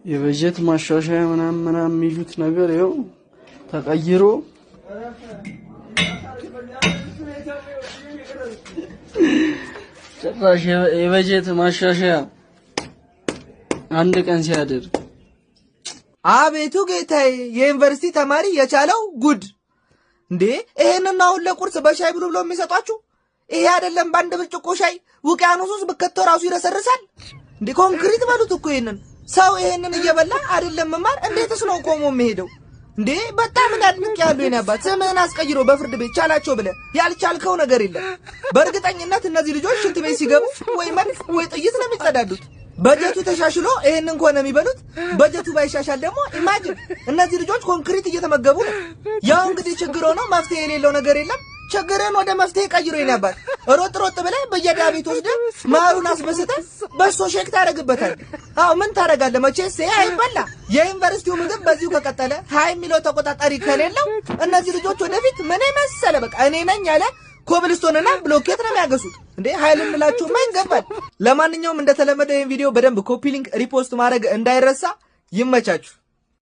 የበጀት ማሻሻያ ምናምን የሚሉት ነገር ይኸው ተቀይሮ ጭራሽ የበጀት ማሻሻያ አንድ ቀን ሲያደርግ አቤቱ ጌታዬ የዩኒቨርሲቲ ተማሪ የቻለው ጉድ እንዴ! ይሄንን አሁን ለቁርስ በሻይ ብሎ የሚሰጧችሁ ይሄ አይደለም። በአንድ ብርጭቆ ሻይ ውቅያኖስ ውስጥ ብከቶ ራሱ ይረሰርሳል እንዴ! ኮንክሪት በሉት እኮ ይሄንን ሰው ይሄንን እየበላ አይደለም መማር እንዴትስ ነው ቆሞ የሚሄደው እንዴ? በጣም እንዳድንቅ ያሉ የናባት ስምህን አስቀይሮ በፍርድ ቤት ቻላቸው ብለ ያልቻልከው ነገር የለም። በእርግጠኝነት እነዚህ ልጆች ሽንት ቤት ሲገቡ ወይ መድፍ ወይ ጥይት ነው የሚጸዳዱት። በጀቱ ተሻሽሎ ይሄንን እንኳን የሚበሉት በጀቱ ባይሻሻል ደግሞ ኢማጂን እነዚህ ልጆች ኮንክሪት እየተመገቡ ነው። ያው እንግዲህ ችግር ሆኖ መፍትሄ የሌለው ነገር የለም። ችግርን ወደ መፍትሄ ቀይሮ ይናባት ሮጥ ሮጥ ብለህ በየዳቤት ወስደህ ማሩን አስበስተህ በሶ ሼክ ታረግበታል። አው ምን ታረጋለህ? መቼስ ይሄ አይበላ። የዩኒቨርሲቲው ምግብ በዚሁ ከቀጠለ ሃይ ሚለው ተቆጣጣሪ ከሌለው እነዚህ ልጆች ወደፊት ምን መሰለ በቃ እኔ ነኝ ያለ ኮብልስቶንና ብሎኬት ነው የሚያገሱት እንዴ! ኃይል እንላችሁ ምን ይገባል። ለማንኛውም እንደተለመደው ይሄን ቪዲዮ በደንብ ኮፒ ሊንክ ሪፖስት ማድረግ እንዳይረሳ። ይመቻችሁ።